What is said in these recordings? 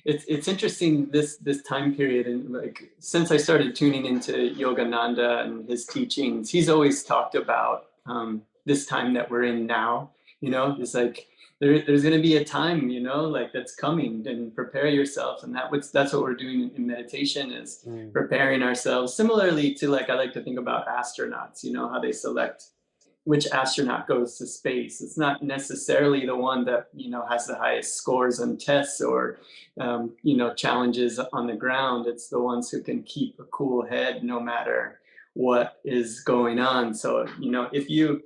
it's interesting this time period, and like since I started tuning into Yogananda and his teachings, he's always talked about this time that we're in now. It's like there's going to be a time, like that's coming, and prepare yourself. And that's what we're doing in meditation, is Mm. preparing ourselves. Similarly to, like, I like to think about astronauts. How they select which astronaut goes to space. It's not necessarily the one that has the highest scores on tests or challenges on the ground. It's the ones who can keep a cool head no matter what is going on. So if you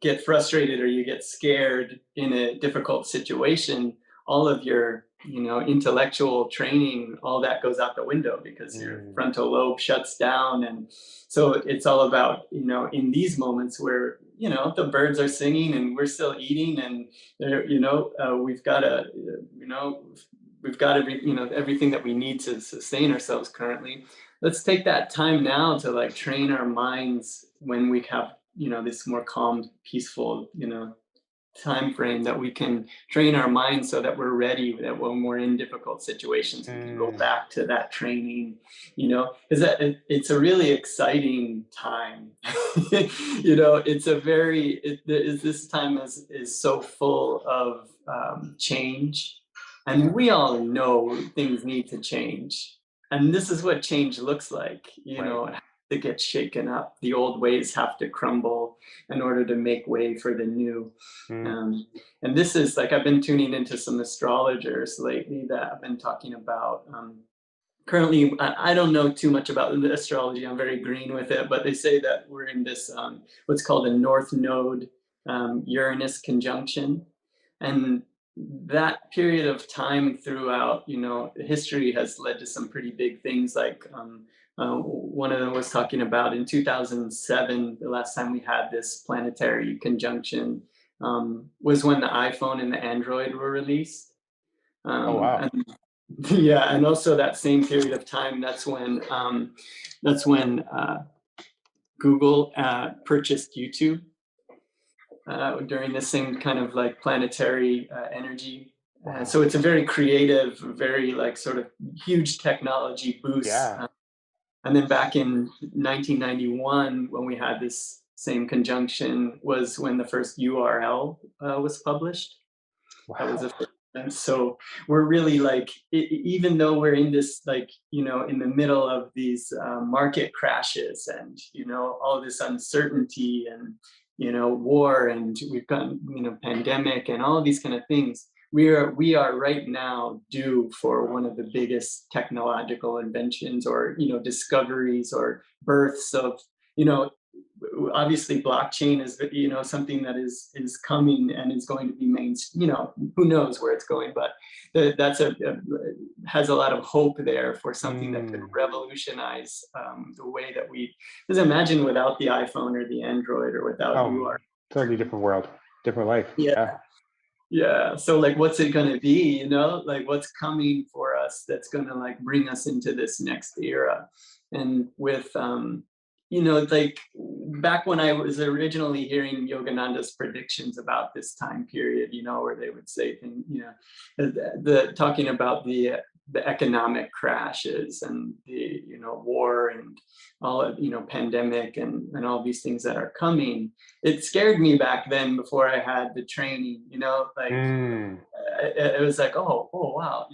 get frustrated or you get scared in a difficult situation, all of your intellectual training, all that goes out the window because your Mm. frontal lobe shuts down. And so it's all about, in these moments where, the birds are singing and we're still eating, and we've got everything that we need to sustain ourselves currently. Let's take that time now to like train our minds when we have, this more calm, peaceful, time frame, that we can train our minds so that we're ready, that when we're in difficult situations we can go Mm. back to that training, because it's a really exciting time. It's a very this time is so full of change, and we all know things need to change, and this is what change looks like. Right. It has to get shaken up. The old ways have to crumble in order to make way for the new. Mm. um, and this is like, I've been tuning into some astrologers lately that have been talking about. Currently, I don't know too much about the astrology. I'm very green with it, but they say that we're in this what's called a North Node Uranus conjunction, and that period of time throughout, history has led to some pretty big things. Like one of them was talking about in 2007, the last time we had this planetary conjunction was when the iPhone and the Android were released. Oh, wow. And yeah, and also that same period of time, that's when Google purchased YouTube during the same kind of like planetary energy. Wow. So it's a very creative, very like sort of huge technology boost. Yeah. And then back in 1991, when we had this same conjunction, was when the first URL was published. That was Wow. a first. And so we're really like, even though we're in this, like, in the middle of these market crashes, and, all this uncertainty, and, war, and we've got, pandemic and all of these kind of things. We are right now due for one of the biggest technological inventions, or, discoveries, or births of, you know, obviously blockchain is, something that is coming and is going to be who knows where it's going, but that's has a lot of hope there for something that could Mm. revolutionize the way that we, because imagine without the iPhone or the Android or without Oh, you are. totally different world, different life. Yeah. Yeah. Yeah, so like what's it going to be, like what's coming for us that's going to like bring us into this next era. And with like back when I was originally hearing Yogananda's predictions about this time period, where they would say things, the talking about the economic crashes, and the war, and all of pandemic, and all these things that are coming. It scared me back then before I had the training, like Mm. it was like, oh wow,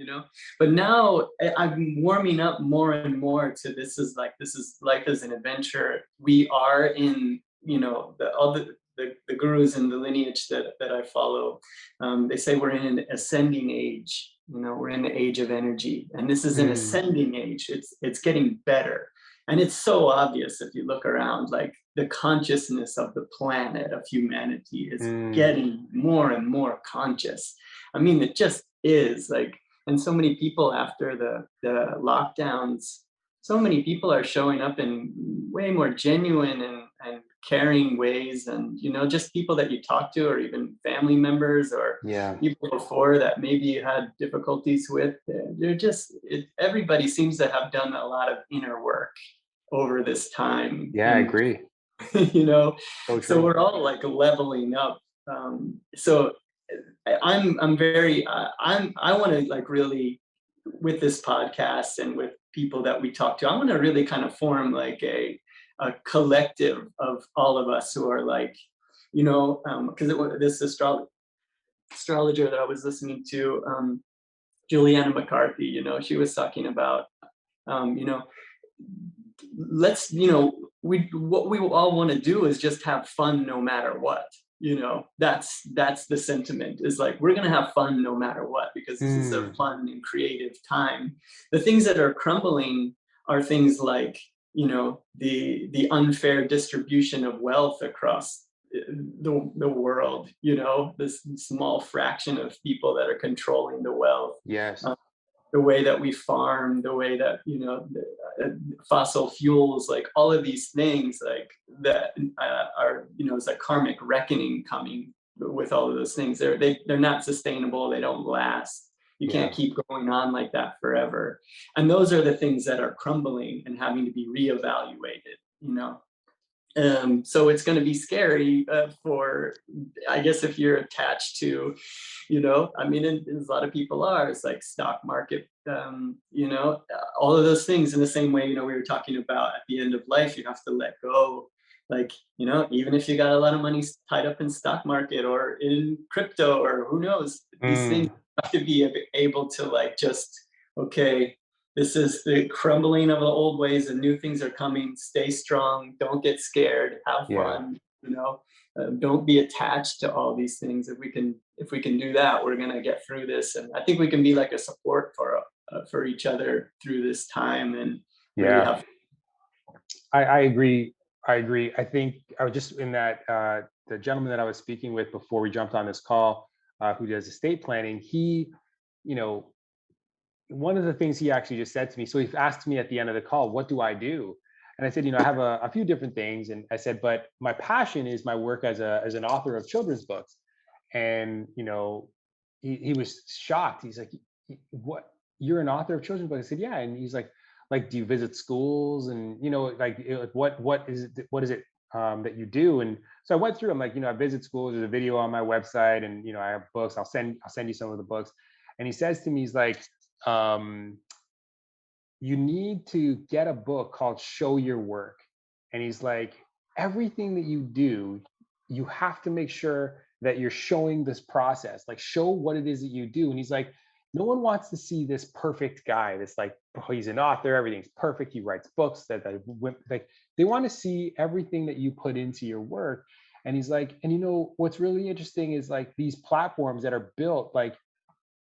but now I'm warming up more and more to, this is life as an adventure. We are in, all the gurus and the lineage that I follow. They say we're in an ascending age. We're in the age of energy, and this is an Mm. ascending age. It's getting better, and it's so obvious if you look around. Like, the consciousness of the planet, of humanity, is Mm. getting more and more conscious. I mean, it just is like, and so many people after the lockdowns, so many people are showing up in way more genuine and caring ways, and just people that you talk to, or even family members, or Yeah. people before that maybe you had difficulties with. They're just everybody seems to have done a lot of inner work over this time, Yeah, I and agree. you know So so true. we're all like leveling up. So I'm very I want to like really, with this podcast and with people that we talk to, I want to really kind of form like a collective of all of us who are like, because this astrologer that I was listening to, Juliana McCarthy, she was talking about, um, you know, let's, what we all want to do is just have fun no matter what. That's the sentiment, is like, we're going to have fun no matter what, because this is a Mm, fun and creative time. The things that are crumbling are things like, the unfair distribution of wealth across the world, this small fraction of people that are controlling the wealth, yes. the way that we farm, the way that, fossil fuels, like all of these things, like that are, it's a karmic reckoning coming with all of those things. They're not sustainable. They don't last. You can't Yeah. keep going on like that forever. And those are the things that are crumbling and having to be reevaluated. So it's going to be scary, for, I guess, if you're attached to, I mean, and a lot of people are, it's like stock market, all of those things. In the same way, we were talking about at the end of life, you have to let go. Like, even if you got a lot of money tied up in stock market or in crypto or who knows, these things Mm, have to be able to like just, okay, this is the crumbling of the old ways and new things are coming. Stay strong. Don't get scared. Have yeah. fun. Don't be attached to all these things. If we can do that, we're gonna get through this. And I think we can be like a support for each other through this time and really Yeah. have. I agree. I agree. I think I was just in that the gentleman that I was speaking with before we jumped on this call, who does estate planning, he, you know, one of the things he actually just said to me, so he asked me at the end of the call, what do I do? And I said, I have a few different things. And I said, but my passion is my work as an author of children's books. And, he was shocked. He's like, what, you're an author of children's books? I said, yeah. And he's like, do you visit schools? And, like what is it that you do? And so I went through, I'm like, I visit schools, there's a video on my website, and, I have books. I'll send you some of the books. And he says to me, he's like, um, you need to get a book called Show Your Work. And he's like, everything that you do, you have to make sure that you're showing this process, like show what it is that you do. And he's like, no one wants to see this perfect guy. This like, oh, he's an author, everything's perfect. He writes books like they want to see everything that you put into your work. And he's like, and what's really interesting is like these platforms that are built, like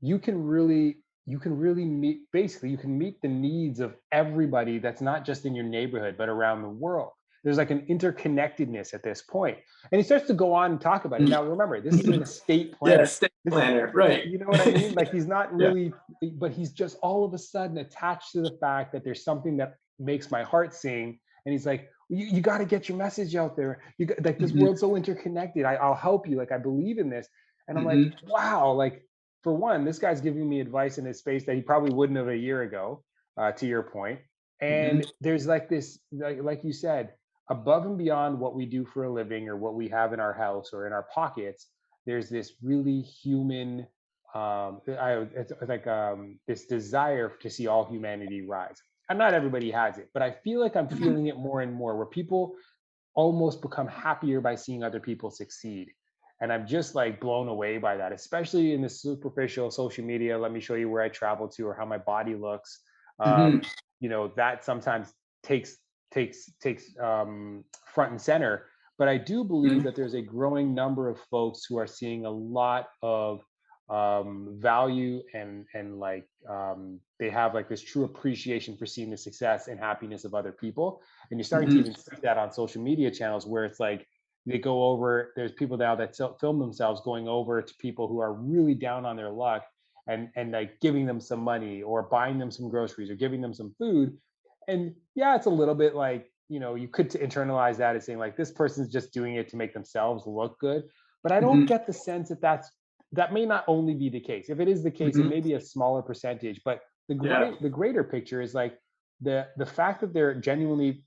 you can really meet the needs of everybody that's not just in your neighborhood but around the world. There's like an interconnectedness at this point. And he starts to go on and talk about it. Now remember, this is an estate Yeah, planner. stay This, planner, right? you know what I mean? Like he's not Yeah. really, but he's just all of a sudden attached to the fact that there's something that makes my heart sing. And he's like, you got to get your message out there. Like this Mhm, world's so interconnected. I'll help you. Like I believe in this. And I'm like, mhm, wow. Like for one, this guy's giving me advice in his space that he probably wouldn't have a year ago. To your point, mhm, and there's like this, like you said, above and beyond what we do for a living or what we have in our house or in our pockets. There's this really human it's like this desire to see all humanity rise. And not everybody has it, but I feel like I'm mhm, feeling it more and more, where people almost become happier by seeing other people succeed. And I'm just like blown away by that, especially in the superficial social media. Let me show you where I travel to or how my body looks. mhm, Um, that sometimes takes takes front and center. But I do believe mhm, that there's a growing number of folks who are seeing a lot of value and like they have like this true appreciation for seeing the success and happiness of other people. And you're starting to mhm, even see that on social media channels where it's like they go over, there's people now that film themselves going over to people who are really down on their luck and like giving them some money or buying them some groceries or giving them some food. And yeah, it's a little bit like, you could internalize that as saying like this person's just doing it to make themselves look good. But I don't mhm, get the sense that may not only be the case. If it is the case, it mhm. may be a smaller percentage. But Yeah. the greater picture is like the fact that they're genuinely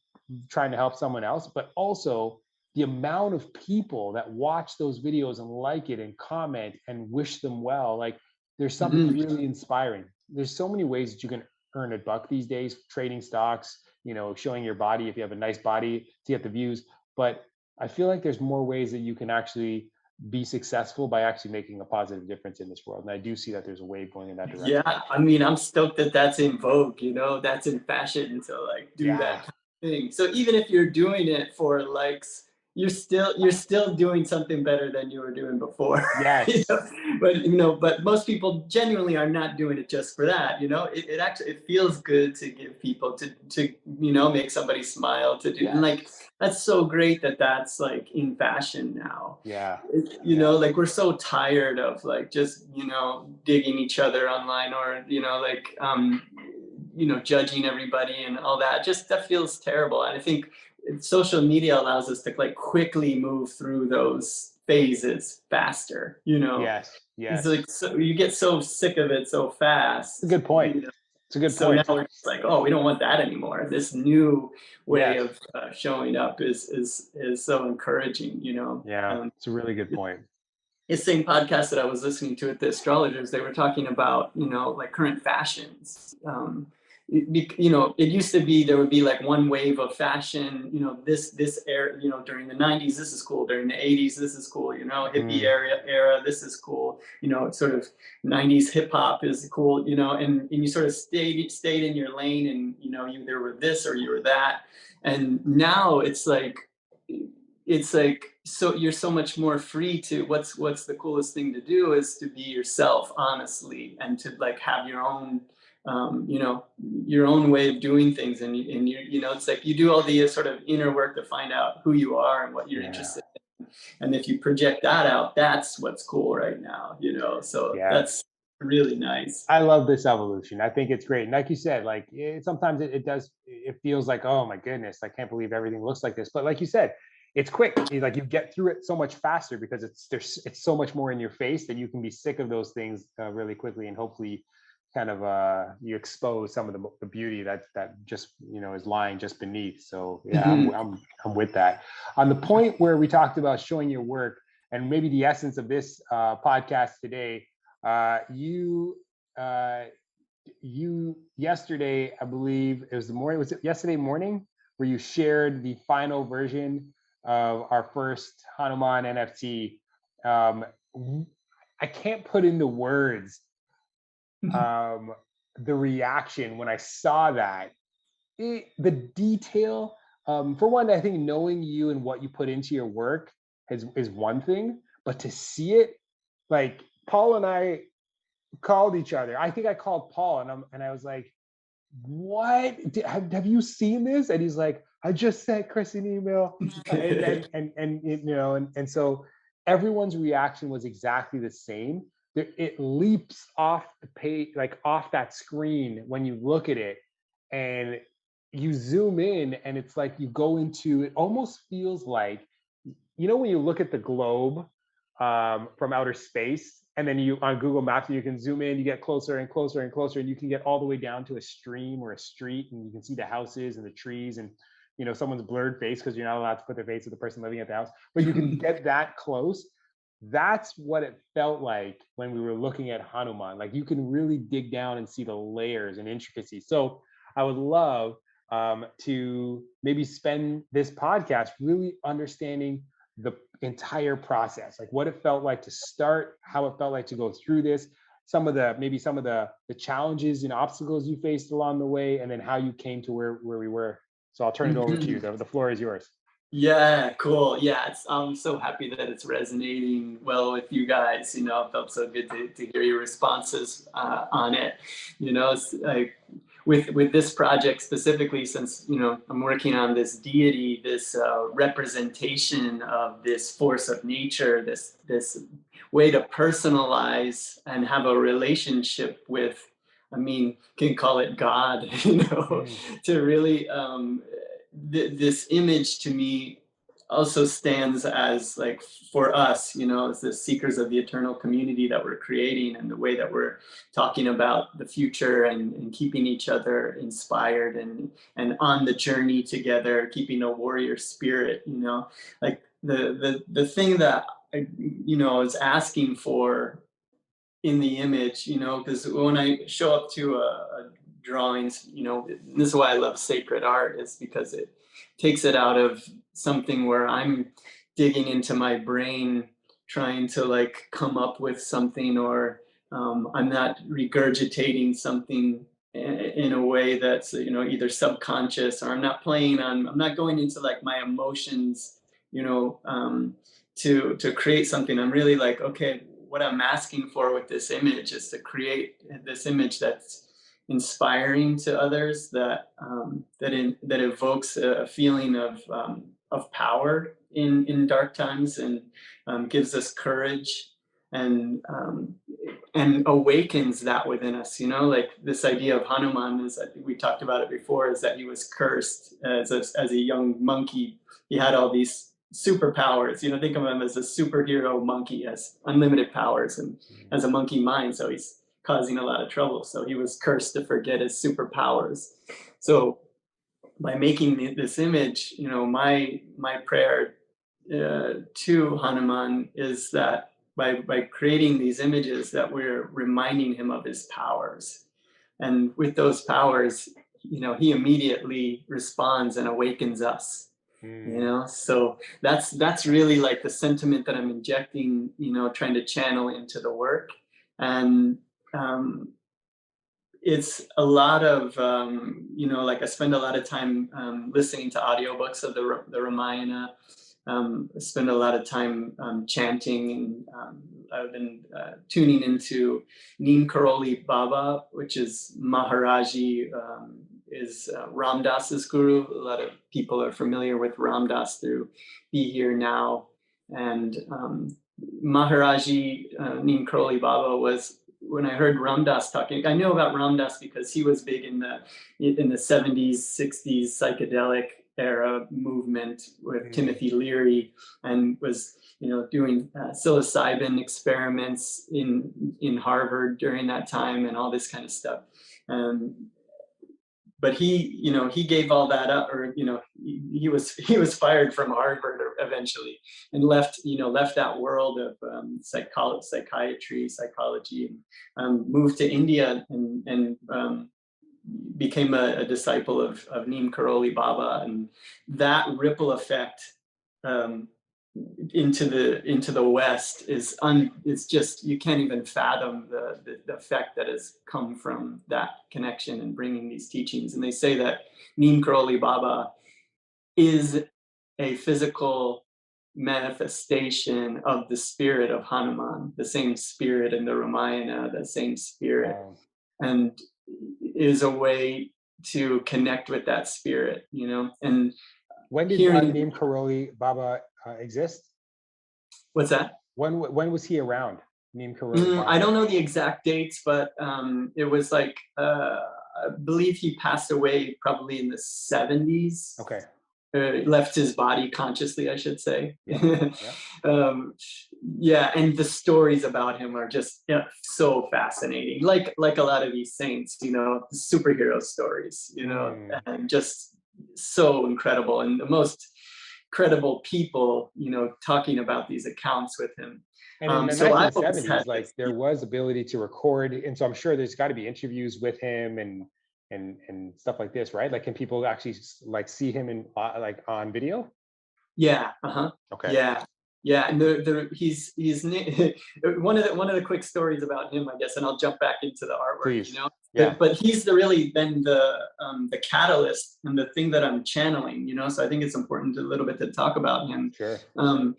trying to help someone else, but also the amount of people that watch those videos and like it and comment and wish them well, like there's something Mhm. really inspiring. There's so many ways that you can earn a buck these days, trading stocks, showing your body if you have a nice body to get the views. But I feel like there's more ways that you can actually be successful by actually making a positive difference in this world. And I do see that there's a wave going in that Yeah, direction. I mean, I'm stoked that that's in vogue, that's in fashion to like do that Yeah. kind of thing. So even if you're doing it for likes, you're still doing something better than you were doing before. you know? Yes. But most people genuinely are not doing it just for that. It actually it feels good to give people to make somebody smile to do and like Yes. that's so great that that's like in fashion now. Yeah. Yeah. Like we're so tired of like just digging each other online or judging everybody and all that. Just that feels terrible, and I think social media allows us to like quickly move through those phases faster. Yes. It's Yes. like so you get so sick of it so It's a fast. good point. It's a good So now point. we're just like, oh, we don't want that anymore. This new way Yes. of showing up is so encouraging. Yeah. It's a really good point. It's same podcast that I was listening to at the astrologers, they were talking about, like current fashions. It used to be there would be like one wave of fashion, this era, during the 90s, this is cool. During the 80s, this is cool, hippie Mm, era, this is cool, it's sort of 90s hip hop is cool, and you sort of stayed in your lane and, you either were this or you were that. And now it's like so you're so much more free to what's the coolest thing to do is to be yourself honestly and to like have um, you know your own way of doing things and it's like you do all the sort of inner work to find out who you are and what you're yeah. interested in, and if you project that out, that's what's cool right now, so Yeah. that's really nice. I love this evolution. I think it's great. And like you said, like sometimes it does, it feels like, oh my goodness, I can't believe everything looks like this. But like you said, it's quick. Like you get through it so much faster because it's so much more in your face that you can be sick of those things really quickly, and hopefully kind of you expose some of the beauty that just is lying just beneath. So yeah, Mhm. I'm with that. On the point where we talked about showing your work, and maybe the essence of this podcast today, you uh, you yesterday, I believe it was the morning. Was it yesterday morning where you shared the final version of our first Hanuman NFT? Um, I can't put into words um, the reaction when I saw that. The detail, for one, I think knowing you and what you put into your work is one thing, but to see it, like Paul and I called each other. I think I called Paul and I was like, "What? Have you seen this?" And he's like, "I just sent Chris an email," and so everyone's reaction was exactly the same. It leaps off the page, like off that screen when you look at it, and you zoom in, and it's like you go into. It almost feels like when you look at the globe from outer space, and then you on Google Maps, you can zoom in, you get closer and closer and closer, and you can get all the way down to a stream or a street, and you can see the houses and the trees and someone's blurred face because you're not allowed to put their face of the person living at the house, but you can get that close. That's what it felt like when we were looking at Hanuman. Like you can really dig down and see the layers and intricacies. So I would love to maybe spend this podcast really understanding the entire process, like what it felt like to start, how it felt like to go through this, some of the challenges and obstacles you faced along the way, and then how you came to where we were. So I'll turn it over to you. Mhm. The floor is yours. Yeah, cool. Yeah, I'm so happy that it's resonating well with you guys. It felt so good to hear your responses on it. It's like with this project specifically, since I'm working on this deity, this representation of this force of nature, this way to personalize and have a relationship with. I mean, can call it God, Mm, to really this image to me also stands as like for us, as the seekers of the eternal community that we're creating, and the way that we're talking about the future, and keeping each other inspired, and on the journey together, keeping a warrior spirit, like the thing that I, is asking for in the image, because when I show up to a drawings, this is why I love sacred art, is because it takes it out of something where I'm digging into my brain, trying to like come up with something, or I'm not regurgitating something in a way that's, either subconscious, or I'm not going into like my emotions, you know, um, to create something. I'm really like, okay, what I'm asking for with this image is to create this image that's inspiring to others, that evokes a feeling of power in dark times, and gives us courage, and awakens that within us. Like this idea of Hanuman is, I think we talked about it before, is that he was cursed as a young monkey. He had all these superpowers. Think of him as a superhero monkey, has unlimited powers, and has a monkey mind. So he's causing a lot of trouble. So he was cursed to forget his superpowers. So by making this image, my prayer to Hanuman is that by creating these images, that we're reminding him of his powers, and with those powers, he immediately responds and awakens us. So that's really like the sentiment that I'm injecting, trying to channel into the work. And it's a lot of, like I spend a lot of time listening to audiobooks of the Ramayana. I spend a lot of time chanting, and I've been tuning into Neem Karoli Baba, which is Maharaji, is Ram Dass's guru. A lot of people are familiar with Ram Dass through Be Here Now. And Maharaji, Neem Karoli Baba, was, when I heard Ram Dass talking, I know about Ram Dass because he was big in the 70s, 60s psychedelic era movement with Timothy Leary, and was doing psilocybin experiments in Harvard during that time, and all this kind of stuff. But he gave all that up, or he was fired from Harvard eventually, and left that world of psychiatry, psychology, and moved to India, and became a disciple of Neem Karoli Baba, and that ripple effect um, into the West it's just, you can't even fathom the effect that has come from that connection and bringing these teachings. And they say that Neem Karoli Baba is a physical manifestation of the spirit of Hanuman, the same spirit in the Ramayana, the same spirit, and is a way to connect with that spirit, and When did hearing. Neem Karoli Baba exist? What's that? When was he around? Neem Karoli I Baba. don't know the exact dates, but it was like, I believe he passed away probably in the 70s. Okay. Left his body consciously, I should say. Yeah. Yeah. Yeah, and the stories about him are just, so fascinating. Like a lot of these saints, superhero stories, and just so incredible, and the most credible people, talking about these accounts with him. And in the So I've always had 1970s, like this. there was ability to record, and so I'm sure there's got to be interviews with him and stuff like this, right? Like, can people actually like see him in like on video? Yeah, uh-huh. Okay, Yeah. Yeah, and he's one of the quick stories about him, I guess, and I'll jump back into the artwork, please. Yeah, but he's really been the catalyst and the thing that I'm channeling, so I think it's important a little bit to talk about him. sure. Um,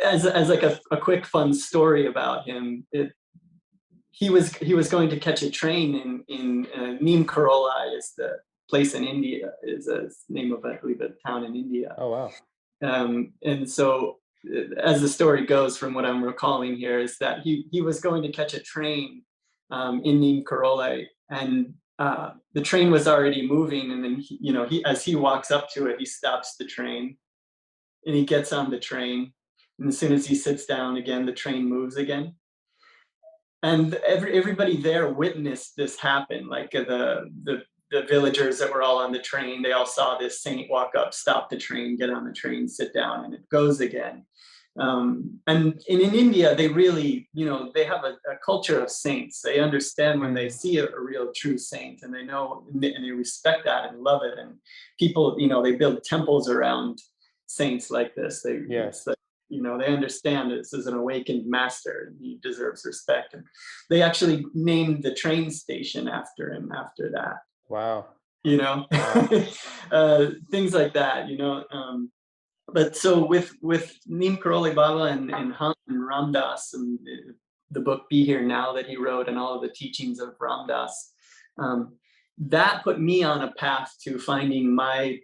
as like a quick fun story about him, he was going to catch a train in Neem Karoli, is the place in India, is a name of, I believe, a town in India. Oh wow. And so, as the story goes, from what I'm recalling here, is that he was going to catch a train in Neem Karoli, and the train was already moving, and then he as he walks up to it, he stops the train, and he gets on the train. And as soon as he sits down again, the train moves again. And everybody there witnessed this happen. Like the villagers that were all on the train, they all saw this saint walk up, stop the train, get on the train, sit down, and it goes again. And in India, they really, they have a culture of saints. They understand when they Mm, see a real true saint, and they know and they respect that and love it. And people, they build temples around saints like this. It's yes. like, they understand this is an awakened master and he deserves respect. And they actually named the train station after him after that, Wow. you know, Wow. things like that, but so with Neem Karoli Baba and Ram Dass and the book Be Here Now that he wrote and all of the teachings of Ram Dass, um, that put me on a path to finding my,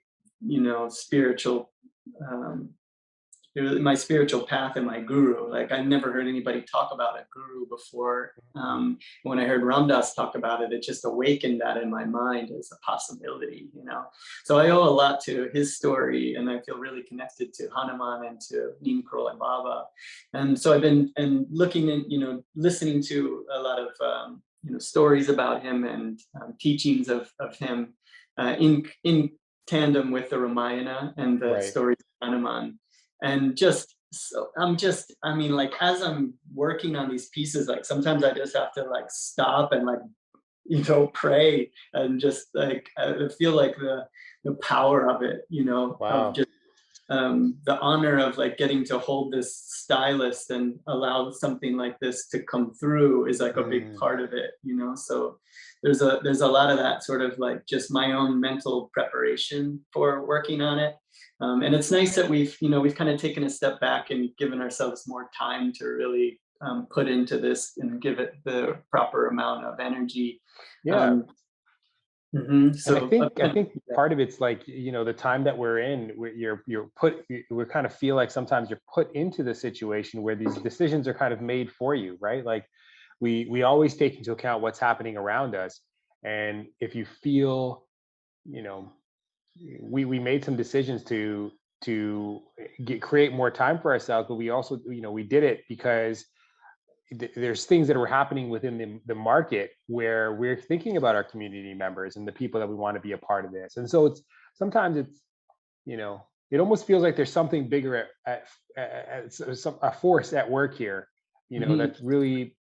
spiritual um, it was my spiritual path and my guru. Like I never heard anybody talk about a guru before. Mm, When I heard Ramdas talk about it, it just awakened that in my mind as a possibility. So I owe a lot to his story, and I feel really connected to Hanuman and to Neem Karoli and Baba. And so I've been and looking in, listening to a lot of stories about him and teachings of him in tandem with the Ramayana and the right. stories of Hanuman. And just so I mean, like as I'm working on these pieces, like sometimes I just have to like stop and like pray and just like I feel like the power of it, of Wow. just the honor of like getting to hold this stylus and allow something like this to come through is like a big Mm, part of it. So there's a lot of that sort of like just my own mental preparation for working on it. And it's nice that we've kind of taken a step back and given ourselves more time to really put into this and give it the proper amount of energy. yeah. um, And I so think I think part of it's like, the time that we're in, we kind of feel like sometimes you're put into the situation where these decisions are kind of made for you, right? Like we always take into account what's happening around us. And if you feel, you know, we made some decisions to create more time for ourselves, but we also, we did it because there's things that are happening within the market where we're thinking about our community members and the people that we want to be a part of this. And so sometimes it almost feels like there's something bigger a force at work here, Mhm. that's really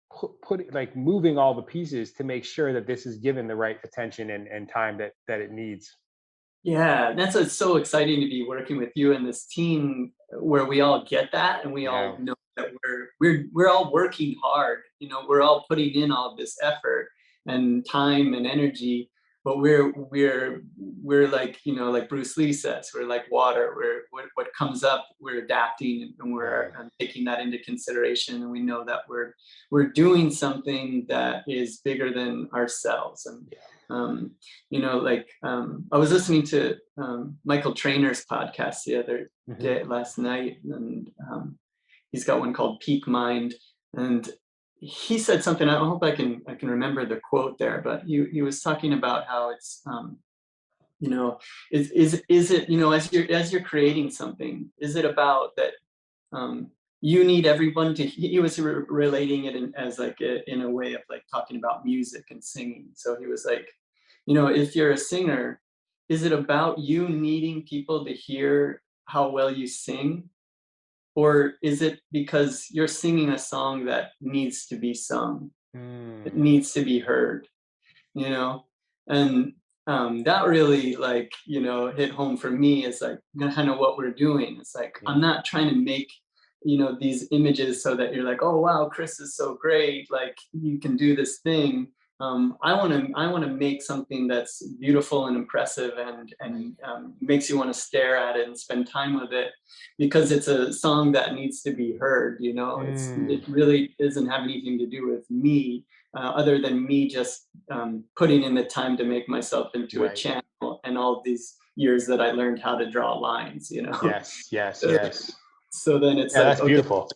like moving all the pieces to make sure that this is given the right attention and time that it needs. Yeah, that's what's so exciting to be working with you and this team where we all get that and we all Yeah. know that we're all working hard. We're all putting in all of this effort and time and energy, but we're like, like Bruce Lee says, we're like water. What comes up, we're adapting and we're Yeah. taking that into consideration, and we know that we're doing something that is bigger than ourselves. And Yeah. um, I was listening to Michael Trainer's podcast the other Hmm. day last night, and he's got one called Peak Mind, and he said something. I hope I can remember the quote there, but he was talking about how it's you know is it as you're creating something, is it about that um, you need everyone to he was relating it as like in a way of like talking about music and singing. So he was like, if you're a singer, is it about you needing people to hear how well you sing, or is it because you're singing a song that needs to be sung, it Mm, needs to be heard, you know and that really like hit home for me. Is like kind of what we're doing. It's like I'm yeah. not trying to make these images so that you're like, oh wow, Chris is so great, like you can do this thing. I want to make something that's beautiful and impressive and Right. makes you want to stare at it and spend time with it, because it's a song that needs to be heard. Mm, It really doesn't have anything to do with me, other than me just putting in the time to make myself into a right. channel, and all of these years that I learned how to draw lines. Yes. Yes. Yes. So then it's Yeah. like, That's okay, beautiful.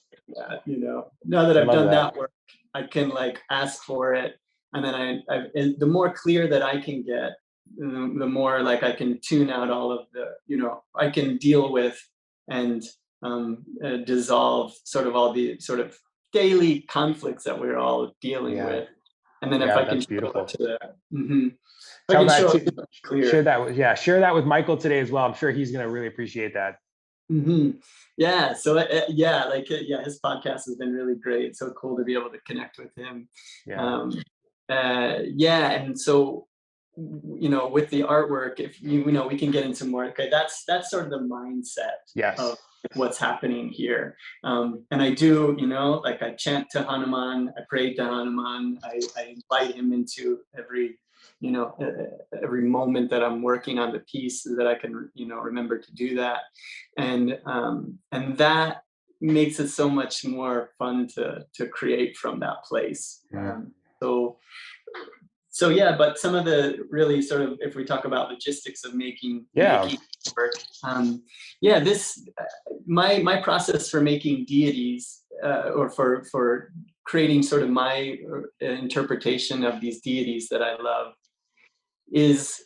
now that I I've love done that. that work, I can like ask for it. And then and the more clear that I can get, the more like I can tune out all of I can deal with and dissolve sort of all the sort of daily conflicts that we're all dealing Yeah. with. And then if Yeah, I can that's show up beautiful. to that, if I Tell can that show up to share clear. that with, yeah, share that with Michael today as well. I'm sure he's going to really appreciate that. Yeah. So yeah, like yeah, his podcast has been really great. It's so cool to be able to connect with him. Yeah. Um, yeah, and so with the artwork, if we can get into more. Okay, that's sort of the mindset of Yes. what's happening here. And I do, like I chant to Hanuman, I pray to Hanuman, I invite him into every moment that I'm working on the piece, so that I can remember to do that, and that makes it so much more fun to create from that place. Mm. So so yeah, but some of the really sort of, if we talk about logistics of Yeah. making work, yeah, this my process for making deities, or for creating sort of my interpretation of these deities that I love, is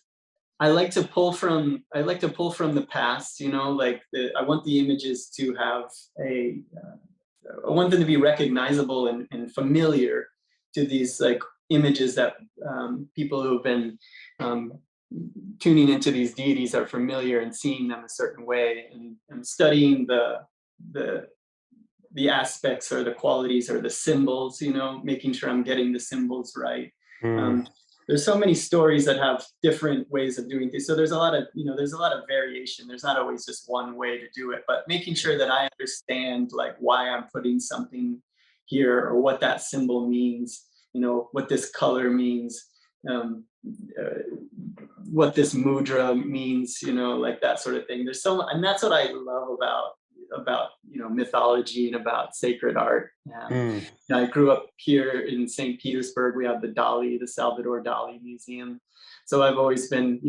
I like to pull from the past. Like I want the images to have I want them to be recognizable and familiar to these like images that people who've been um, tuning into these deities are familiar and seeing them a certain way, and studying the the aspects or the qualities or the symbols, making sure I'm getting the symbols right. Mm. Um, there's so many stories that have different ways of doing things. So there's a lot of variation. There's not always just one way to do it, but making sure that I understand like why I'm putting something here, or what that symbol means, what this color means, um, uh, what this mudra means, like that sort of thing. And that's what I love about mythology and about sacred art. Mm. I grew up here in St. Petersburg. We have the Salvador Dali Museum. So I've always been,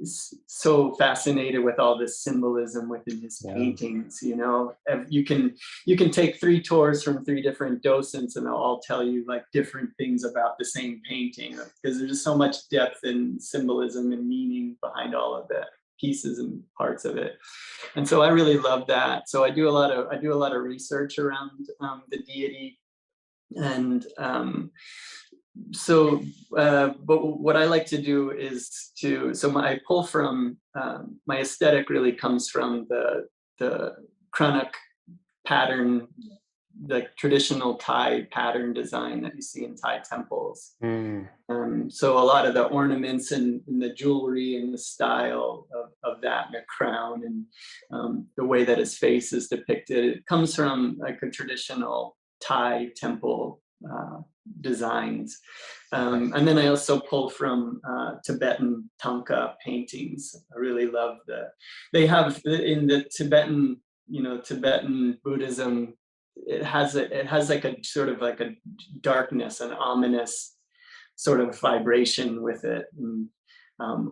so fascinated with all this symbolism within his Yeah. paintings. You can take 3 tours from 3 different docents, and they'll all tell you like different things about the same painting, because there's just so much depth and symbolism and meaning behind all of the pieces and parts of it. And so I really love that. So I do a lot of research around the deity, and so but what I like to do is I pull from my aesthetic really comes from the Kranak pattern, the traditional Thai pattern design that you see in Thai temples. Mm. So a lot of the ornaments and the jewelry and the style of that, and the crown, and the way that his face is depicted, it comes from like a traditional Thai temple designs. Okay. And then I also pull from Tibetan Thangka paintings. I really love they have in the Tibetan, Tibetan Buddhism, it has like a sort of like a darkness, an ominous sort of vibration with it. And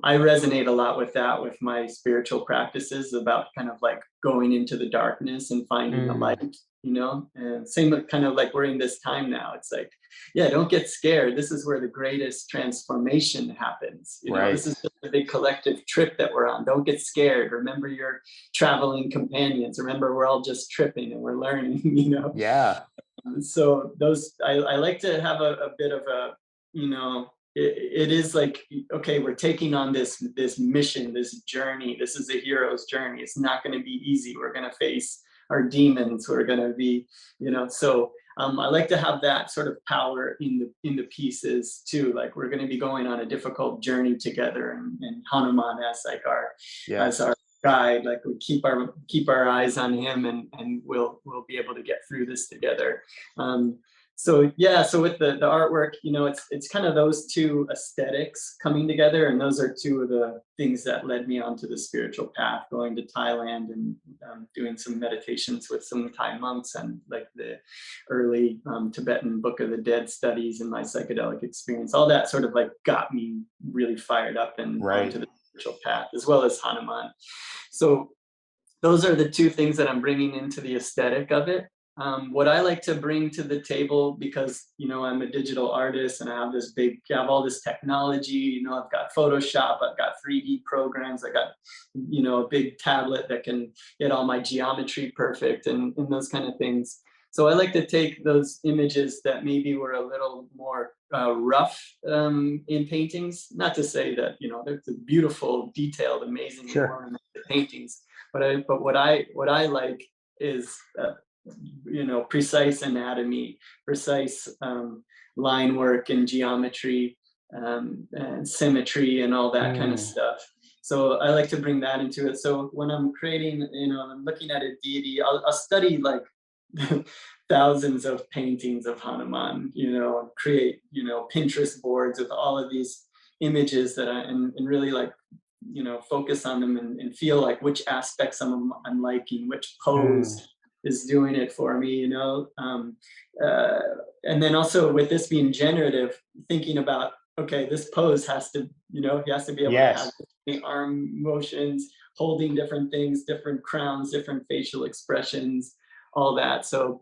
I resonate a lot with that, with my spiritual practices, about kind of like going into the darkness and finding the Mm. light, and same with kind of like we're in this time now. It's like, yeah, don't get scared. This is where the greatest transformation happens. This Right. is just a big collective trip that we're on. Don't get scared. Remember your traveling companions. Remember, we're all just tripping and we're learning, Yeah. So I like to have a bit of a, it is like, okay, we're taking on this mission, this journey. This is a hero's journey. It's not going to be easy. We're going to face our demons. We're going to be, so I like to have that sort of power in the pieces too. Like, we're going to be going on a difficult journey together, and Hanuman as like as Yes. our guide. Like, we keep our eyes on him, and we'll be able to get through this together. So yeah, so with the artwork, it's kind of those two aesthetics coming together, and those are two of the things that led me onto the spiritual path, going to Thailand and doing some meditations with some Thai monks, and like the early Tibetan Book of the Dead studies, and my psychedelic experience. All that sort of like got me really fired up and Right. onto the spiritual path, as well as Hanuman. So those are the two things that I'm bringing into the aesthetic of it. What I like to bring to the table, because I'm a digital artist and I have all this technology. I've got Photoshop, I've got 3D programs, I got a big tablet that can get all my geometry perfect and those kind of things. So I like to take those images that maybe were a little more rough in paintings. Not to say that they're the beautiful, detailed, amazingly Sure. ornamented paintings, but what I like is precise anatomy, precise line work and geometry, and symmetry and all that kind of Mm, stuff. So I like to bring that into it. So when I'm creating, I'm looking at a deity, I'll study like thousands of paintings of Hanuman, and create, Pinterest boards with all of these images and really like, focus on them and feel like which aspects I'm liking, which mm, pose is doing it for me. Uh, and then also with this being generative, thinking about, okay, this pose has to, he has to be able to have yes. the arm motions, holding different things, different crowns, different facial expressions, all that. So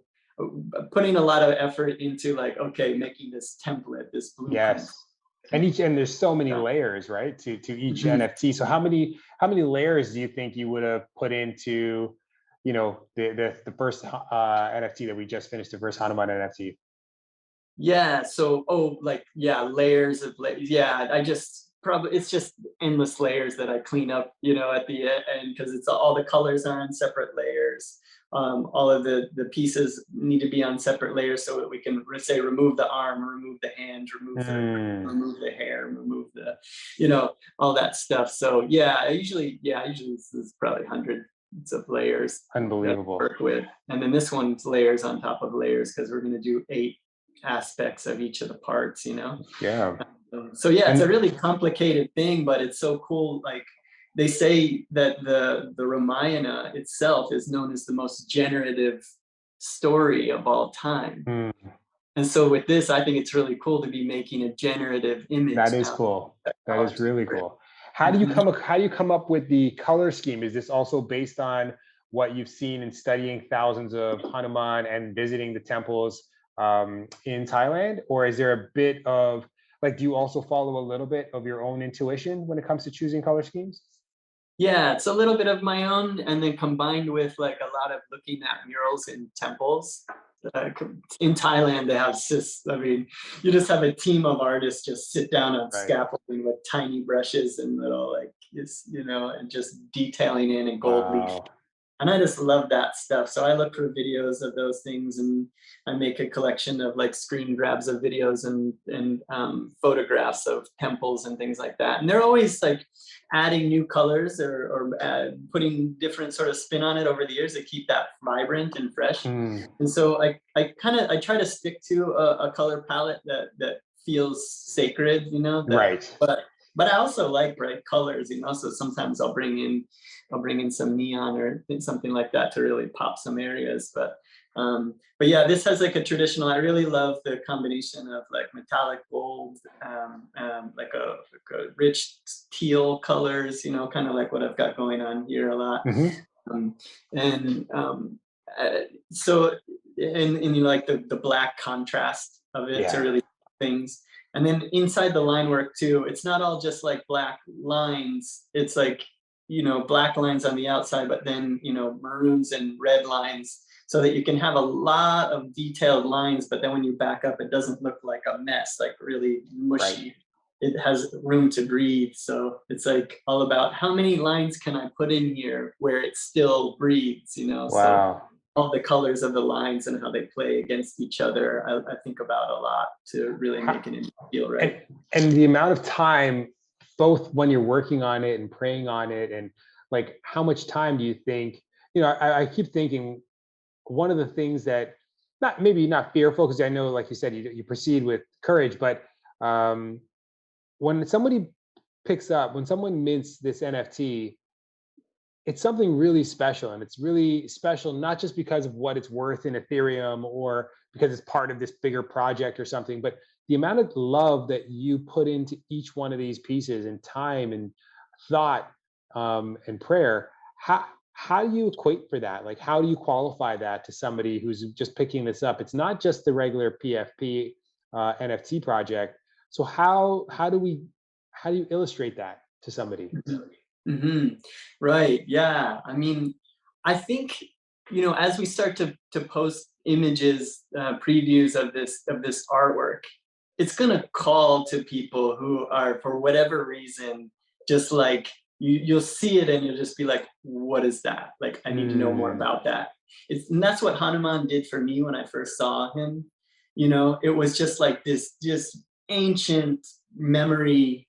putting a lot of effort into like, okay, making this template, this blueprint. Yes. And there's so many layers, right? To each Mhm. NFT. So how many layers do you think you would have put into, the first NFT that we just finished, the first Hanuman NFT? Yeah, so like yeah, layers of yeah, I just probably it's just endless layers that I clean up, at the end, because it's all the colors are on separate layers. All of the pieces need to be on separate layers so that we can say remove the arm, remove the hand, Mm, remove the hair, remove the, all that stuff. So yeah, usually this is probably hundreds of layers that I unbelievable. work with. And then this one's layers on top of layers because we're gonna do 8 aspects of each of the parts. Yeah. So yeah, it's a And really complicated thing, but it's so cool. Like they say that the Ramayana itself is known as the most generative story of all time. mm, And so with this, I think it's really cool to be making a generative image that is now. cool. That is Technology really for it. cool. How do you come up with the color scheme? Is this also based on what you've seen in studying thousands of Hanuman and visiting the temples in Thailand, or is there a bit of like, do you also follow a little bit of your own intuition when it comes to choosing color schemes? Yeah, it's a little bit of my own, and then combined with like a lot of looking at murals in temples. In Thailand, they have I mean, you just have a team of artists just sit down on Right. scaffolding with tiny brushes and little like, and just detailing in gold leaf, Wow. and I just love that stuff. So I look for videos of those things, and I make a collection of like screen grabs of videos and photographs of temples and things like that. And they're always like adding new colors or putting different sort of spin on it over the years to keep that vibrant and fresh. Mm, And so I try to stick to a color palette that feels sacred, right. but I also like bright colors, so sometimes I'll bring in some neon or something like that to really pop some areas. But yeah, this has like a traditional. I really love the combination of like metallic gold, like a rich teal colors. Kind of like what I've got going on here a lot. Hmm. Um, and uh, so, and like the black contrast of it to Yeah. really things. And then inside the line work too, it's not all just like black lines. It's like, black lines on the outside, but then, maroons and red lines so that you can have a lot of detailed lines. But then when you back up, it doesn't look like a mess, like really Right. mushy. It has room to breathe. So it's like all about how many lines can I put in here where it still breathes. So Wow. all the colors of the lines and how they play against each other, I think about a lot to really How, make it feel right. and the amount of time, both when you're working on it and praying on it, and like how much time do you think? I keep thinking one of the things that, not maybe not fearful, because I know, like you said, you proceed with courage, but um, when when someone mints this NFT, it's something really special, and it's really special not just because of what it's worth in Ethereum or because it's part of this bigger project or something, but the amount of love that you put into each one of these pieces, and time and thought, and prayer. how do you equate for that? Like, how do you qualify that to somebody who's just picking this up? It's not just the regular PFP NFT project. So how do you illustrate that to somebody? Mhm. Mhm. Right. Yeah. I mean, I think, as we start to post images, previews of this artwork, it's gonna call to people who are, for whatever reason, just like you'll see it and you'll just be like, "What is that? Like, I need to know more Mm, about that." And that's what Hanuman did for me when I first saw him. It was just like this, just ancient memory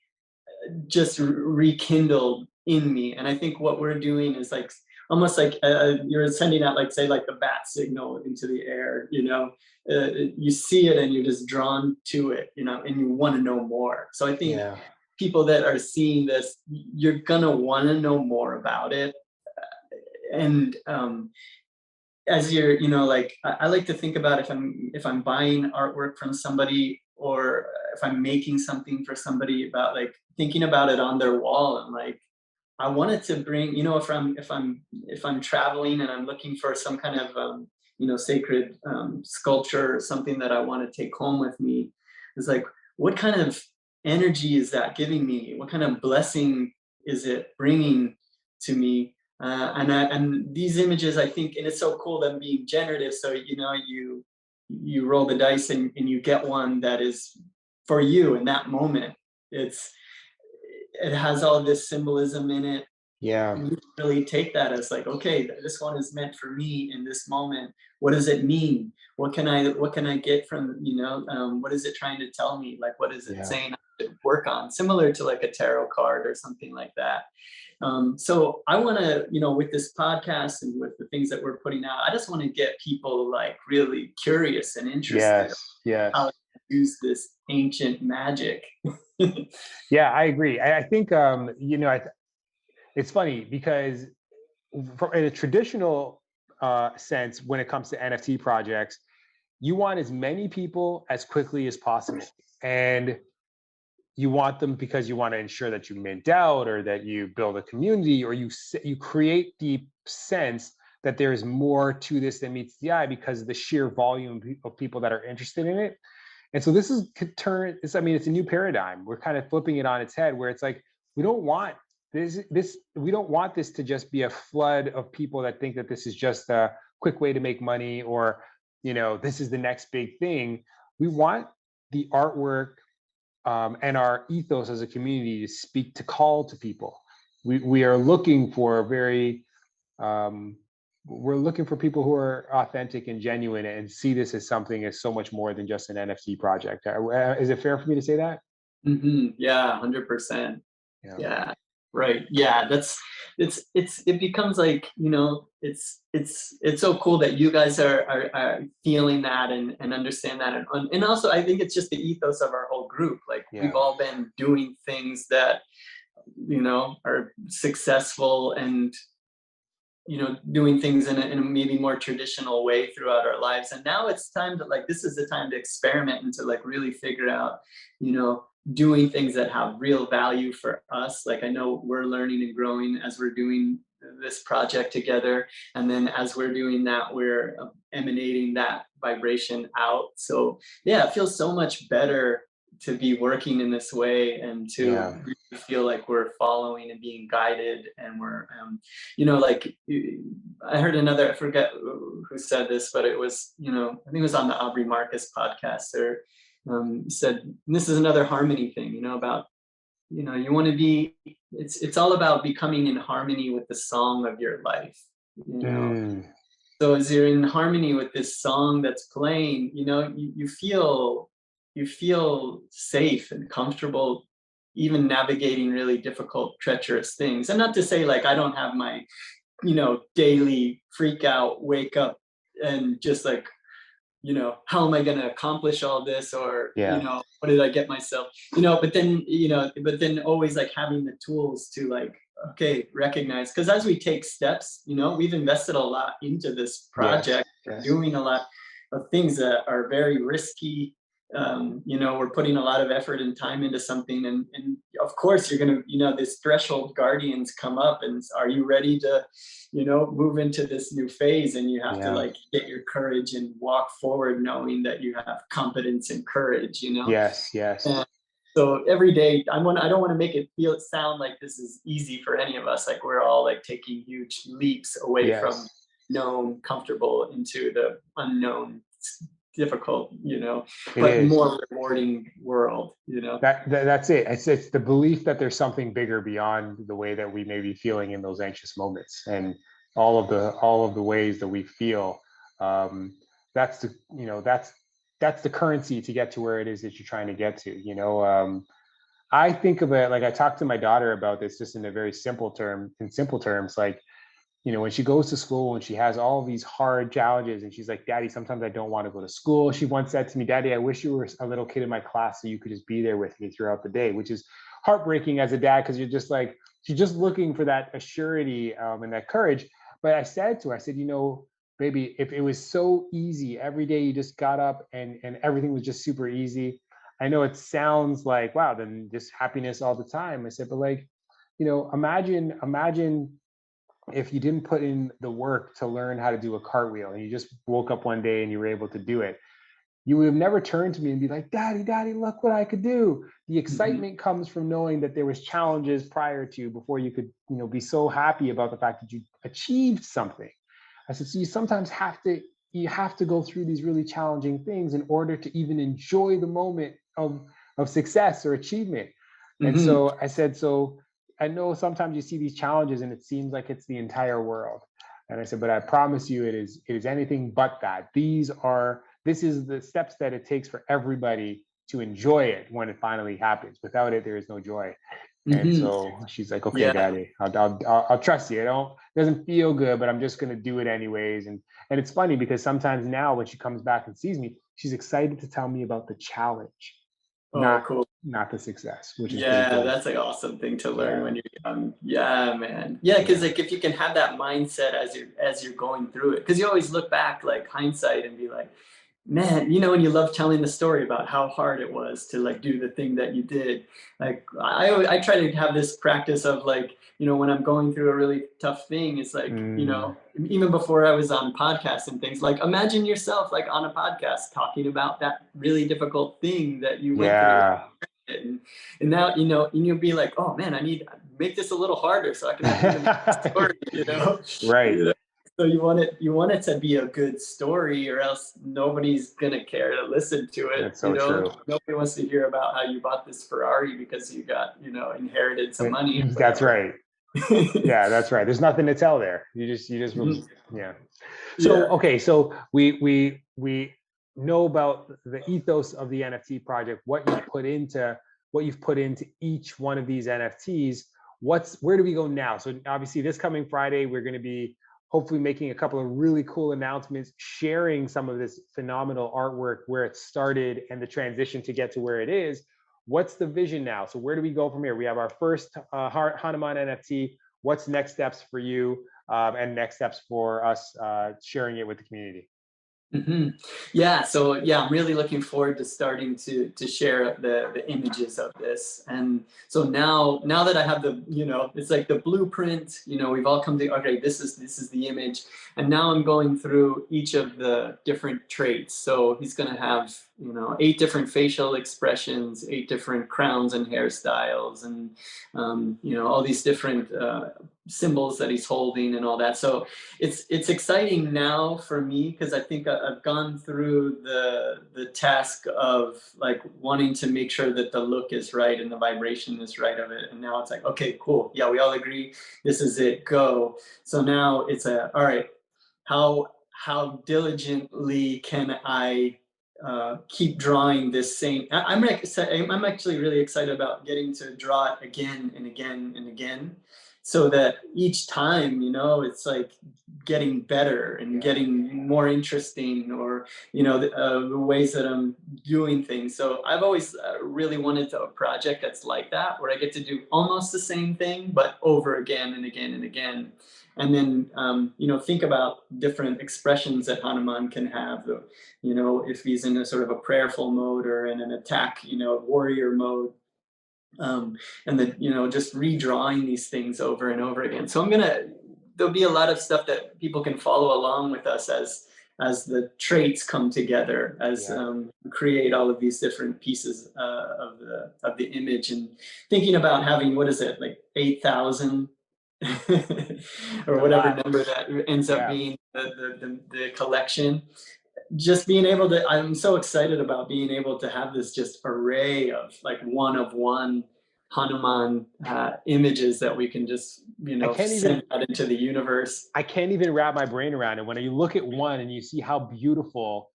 just rekindled in me. And I think what we're doing is like almost like you're sending out, like, say, like the bat signal into the air. You see it and you're just drawn to it, and you want to know more. So I think yeah. people that are seeing this, you're gonna want to know more about it. And as you're, like, I like to think about, if I'm buying artwork from somebody, or if I'm making something for somebody, about like thinking about it on their wall, and like I wanted to bring, if I'm traveling and I'm looking for some kind of sacred sculpture or something that I want to take home with me. It's like, what kind of energy is that giving me? What kind of blessing is it bringing to me? And these images, I think, and it's so cool them being generative. So you roll the dice, and you get one that is for you in that moment. It has all this symbolism in it, Yeah. and you really take that as like, okay, this one is meant for me in this moment. What does it mean? What can I get from, what is it trying to tell me? Like, what is it Yeah. saying I should work on? Similar to like a tarot card or something like that. So I want to, with this podcast and with the things that we're putting out, I just want to get people like really curious and interested Yes. how Yes. to use this ancient magic. Yeah, I agree. I think it's funny because in a traditional sense, when it comes to NFT projects, you want as many people as quickly as possible, and you want them because you want to ensure that you mint out, or that you build a community, or you create the sense that there is more to this than meets the eye because of the sheer volume of people that are interested in it. And so this is could turn. I mean, it's a new paradigm. We're kind of flipping it on its head, where it's like we don't want this. We don't want this to just be a flood of people that think that this is just a quick way to make money, or this is the next big thing. We want the artwork and our ethos as a community to speak to call to people. We are looking for a very um, we're looking for people who are authentic and genuine and see this as something as so much more than just an NFT project. Is it fair for me to say that? Yeah, 100%. Yeah. Yeah, right. Yeah, it becomes like, it's so cool that you guys are feeling that, and understand that, and also I think it's just the ethos of our whole group. Like, we've Yeah. all been doing things that, are successful, and doing things in a maybe more traditional way throughout our lives. And now it's time to, like, this is the time to experiment and to like really figure out, doing things that have real value for us. Like, I know we're learning and growing as we're doing this project together. And then as we're doing that, we're emanating that vibration out. So yeah, it feels so much better to be working in this way, and to Yeah. really feel like we're following and being guided, and we're like, I heard another, I forget who said this, but it was, I think it was on the Aubrey Marcus podcast, or said, and this is another harmony thing, about, you want to be, it's all about becoming in harmony with the song of your life, you know. Mm, So as you're in harmony with this song that's playing, you feel safe and comfortable, even navigating really difficult, treacherous things. And not to say like I don't have my daily freak out, wake up, and just like, how am I going to accomplish all this? Or, yeah. what did I get myself, but then always like having the tools to like, okay, recognize, because as we take steps, we've invested a lot into this Yes. project, Yes. doing a lot of things that are very risky, we're putting a lot of effort and time into something, and of course you're going to, this threshold guardians come up, and are you ready to, move into this new phase, and you have to Yeah. like get your courage and walk forward knowing that you have competence and courage. Yes. Yes. And so every day I don't want to make it sound like this is easy for any of us, like we're all like taking huge leaps away from Yes. known comfortable into the unknown, difficult, It but is. more rewarding world. That's it. It's the belief that there's something bigger beyond the way that we may be feeling in those anxious moments, and all of the ways that we feel. Um, that's the that's the currency to get to where it is that you're trying to get to. I think of it like I talked to my daughter about this just in a very simple terms, like when she goes to school and she has all these hard challenges and she's like, Daddy, sometimes I don't want to go to school. She once said to me, Daddy, I wish you were a little kid in my class so you could just be there with me throughout the day, which is heartbreaking as a dad because you're just like, she's just looking for that assurity and that courage. But I said to her, I said, baby, if it was so easy every day, you just got up and everything was just super easy. I know it sounds like, wow, then just happiness all the time. I said, but like, imagine if you didn't put in the work to learn how to do a cartwheel and you just woke up one day and you were able to do it, you would have never turned to me and be like, Daddy, look what I could do. The Mhm. excitement comes from knowing that there was challenges prior to before you could, be so happy about the fact that you achieved something. I said, so you have to go through these really challenging things in order to even enjoy the moment of success or achievement. And Mhm. so I said, so I know sometimes you see these challenges and it seems like it's the entire world. And I said, but I promise you it is anything but that. This is the steps that it takes for everybody to enjoy it when it finally happens. Without it, there is no joy. And Mhm. so she's like, okay, Yeah. Daddy, I'll trust you. It doesn't feel good, but I'm just going to do it anyways. And it's funny because sometimes now when she comes back and sees me, she's excited to tell me about the challenge, Oh, not cool. not the success, which is pretty Yeah, cool. that's an awesome thing to learn Yeah. when you're young. Yeah, man. Yeah, because Yeah. like if you can have that mindset as you're going through it, because you always look back like hindsight and be like, man, and you love telling the story about how hard it was to like do the thing that you did. Like I try to have this practice of like, when I'm going through a really tough thing, it's like, Mm, even before I was on podcasts and things, like imagine yourself like on a podcast talking about that really difficult thing that you went through. yeah. And now, and you'll be like, oh man, I need to make this a little harder so I can have even more story, Right. You know? So you want it to be a good story, or else nobody's gonna care to listen to it. That's so true. Nobody wants to hear about how you bought this Ferrari because you got, inherited some money or That's whatever. right. Yeah, that's right. There's nothing to tell there. You just Mhm. yeah. So Yeah. okay, so we know about the ethos of the NFT project, what you've put into each one of these NFTs. Where do we go now? So obviously this coming Friday, we're going to be hopefully making a couple of really cool announcements, sharing some of this phenomenal artwork, where it started and the transition to get to where it is. What's the vision now? So where do we go from here? We have our first Hanuman NFT. What's next steps for you, and next steps for us sharing it with the community? hmm Yeah, so yeah, I'm really looking forward to starting to share the images of this. And so now that I have it's like the blueprint, we've all come to, okay, this is the image. And now I'm going through each of the different traits. So he's gonna have, 8 different facial expressions, 8 different crowns and hairstyles, and all these different symbols that he's holding and all that. So it's exciting now for me because I think I've gone through the task of like wanting to make sure that the look is right and the vibration is right of it. And now it's like, okay, cool. Yeah, we all agree this is it. Go. So now it's all right. How diligently can I keep drawing this same? I'm actually really excited about getting to draw it again and again and again, so that each time, it's like getting better and Yeah. getting more interesting, or the ways that I'm doing things. So I've always really wanted a project that's like that, where I get to do almost the same thing but over again and again and again. And then think about different expressions that Hanuman can have. If he's in a sort of a prayerful mode, or in an attack, warrior mode, um, and then just redrawing these things over and over again. So there'll be a lot of stuff that people can follow along with us as the traits come together, as Yeah. create all of these different pieces of the image, and thinking about having, what is it, like 8,000 or It's a whatever lot. number that ends up Yeah. being the collection. Just being able to, I'm so excited about being able to have this just array of like one of one Hanuman images that we can just I can't even send out into the universe. I can't even wrap my brain around it. When you look at one and you see how beautiful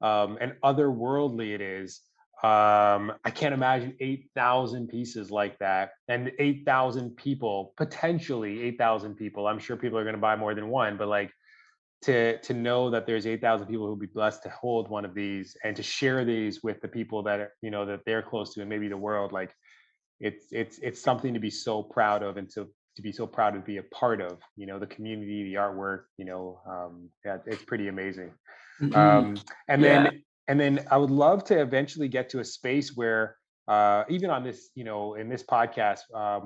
and otherworldly it is, I can't imagine 8,000 pieces like that, and 8,000 people, potentially 8,000 people. I'm sure people are going to buy more than one, but like to know that there's 8,000 people who will be blessed to hold one of these and to share these with the people that are, that they're close to, and maybe the world, like it's something to be so proud of, and to be so proud to be a part of, the community, the artwork, yeah, it's pretty amazing. Mhm. And Yeah. then I would love to eventually get to a space where even on this, in this podcast,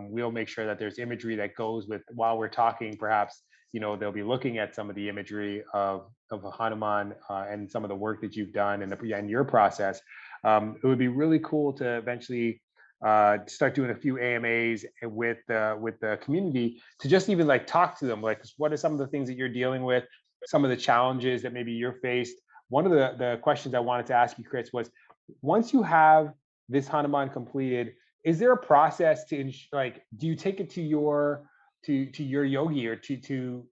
we'll make sure that there's imagery that goes with while we're talking. Perhaps they'll be looking at some of the imagery of Hanuman and some of the work that you've done and your process. It would be really cool to eventually start doing a few AMAs with the community, to just even like talk to them, like what are some of the things that you're dealing with, some of the challenges that maybe you're faced. One of the questions I wanted to ask you, Chris, was once you have this Hanuman completed, is there a process to like, do you take it to your yogi, or to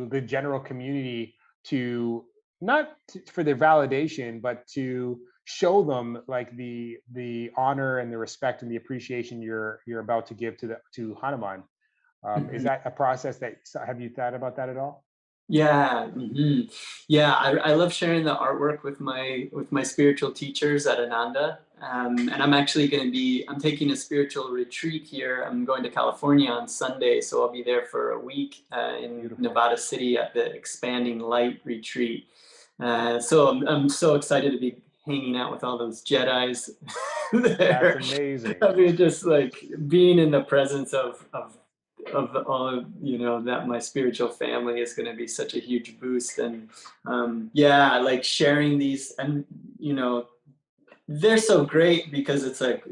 the general community, to not for their validation, but to show them like the honor and the respect and the appreciation you're about to give to Hanuman? Is Mhm. that a process that, have you thought about that at all? Yeah, yeah. I love sharing the artwork with my spiritual teachers at Ananda, and I'm taking a spiritual retreat here. I'm going to California on Sunday, so I'll be there for a week in Beautiful. Nevada City at the Expanding Light retreat. So I'm so excited to be hanging out with all those Jedis That's there. amazing. I mean, just like being in the presence of all of that my spiritual family is going to be such a huge boost. And yeah, like sharing these, and they're so great because it's like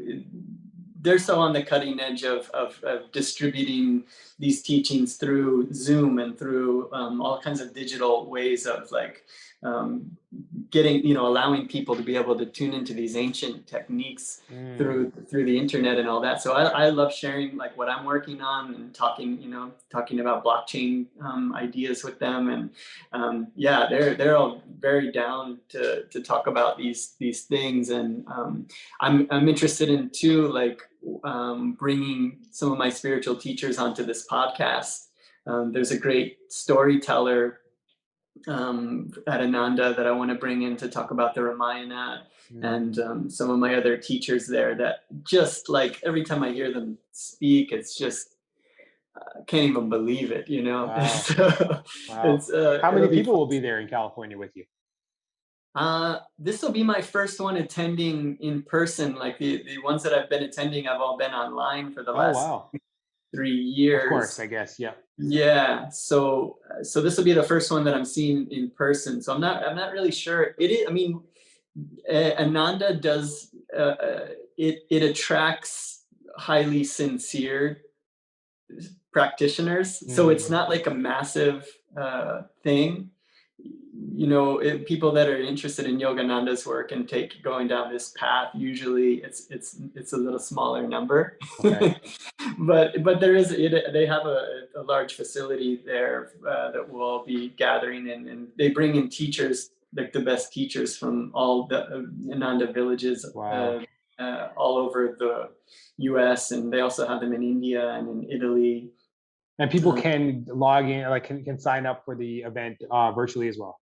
they're so on the cutting edge of distributing these teachings through Zoom and through all kinds of digital ways of like um, getting, allowing people to be able to tune into these ancient techniques Mm. through the internet and all that. So I love sharing like what I'm working on, and talking about blockchain ideas with them. And yeah, they're all very down to talk about these things. And I'm interested in too, like bringing some of my spiritual teachers onto this podcast. There's a great storyteller at Ananda that I want to bring in to talk about the Ramayana, and Mm. some of my other teachers there that just like every time I hear them speak, it's just I can't even believe it, Wow. So Wow. How many it'll be people fun. will be there in California with you? This will be my first one attending in person. Like the ones that I've been attending, I've all been online for the Oh, last wow. three Of course, years. I guess. Yeah. Yeah, so this will be the first one that I'm seeing in person. So I'm not really sure. It is. I mean, Ananda does. It attracts highly sincere practitioners. So it's Mm. not like a massive thing. People that are interested in Yogananda's work and take going down this path, usually it's a little smaller number. Okay. But there is it. They have a large facility there that we'll all be gathering in, and they bring in teachers, like the best teachers from all the Ananda villages Wow. all over the U.S., and they also have them in India and in Italy. And people Uh, can log in, like can sign up for the event virtually as well.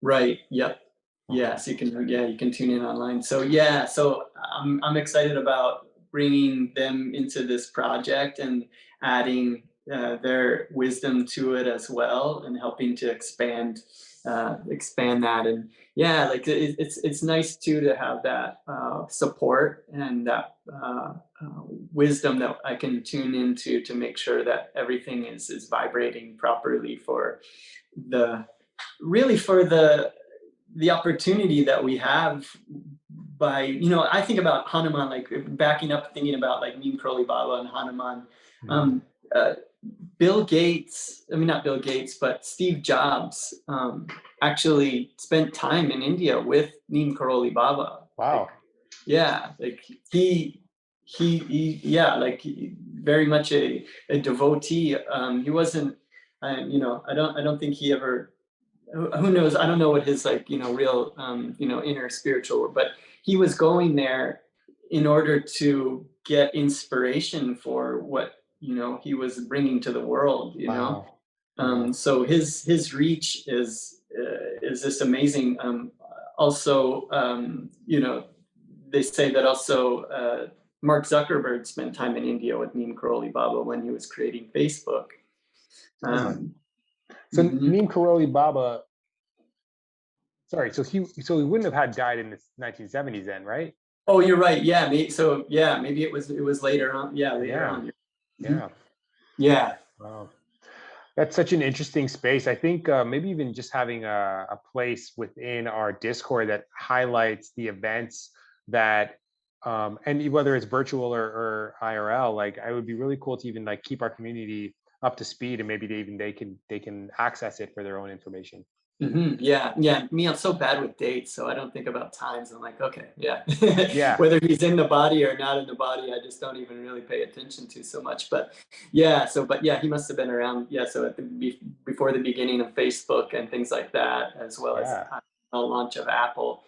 right. Yep. Okay. Yes, you can. Yeah, you can tune in online. So yeah, so I'm excited about bringing them into this project and adding their wisdom to it as well, and helping to expand that. And yeah, like it's nice too to have that support and that wisdom that I can tune into to make sure that everything is vibrating properly for the really for the opportunity that we have by, I think about Hanuman, like backing up, thinking about like Neem Karoli Baba and Hanuman. Mhm. Um, uh, Bill Gates, I mean, not Bill Gates, but Steve Jobs actually spent time in India with Neem Karoli Baba. Like, Wow. yeah, like yeah, like very much a devotee. He wasn't, I don't think he ever, who knows, I don't know what his like real inner spiritual, but he was going there in order to get inspiration for what he was bringing to the world. Wow. Yeah. So his reach is just amazing. Also, they say that also Mark Zuckerberg spent time in India with Neem Karoli Baba when he was creating Facebook. Oh my. um, So mhm. Neem Karoli Baba, sorry, so he wouldn't have had died in the 1970s then, right? Oh, you're right. Yeah. So yeah, maybe it was later on. Yeah, later Yeah. on. Mhm. Yeah. Yeah. Wow. That's such an interesting space. I think maybe even just having a place within our Discord that highlights the events that, and whether it's virtual or IRL, like I would be really cool to even like keep our community up to speed, and maybe they can access it for their own information. Yeah, yeah. Me, I'm so bad with dates, so I don't think about times. I'm like, okay, yeah. Yeah. Whether he's in the body or not in the body, I just don't even really pay attention to so much. But yeah, but yeah, he must have been around. Yeah, so before the beginning of Facebook and things like that, as well as Yeah. the launch of Apple.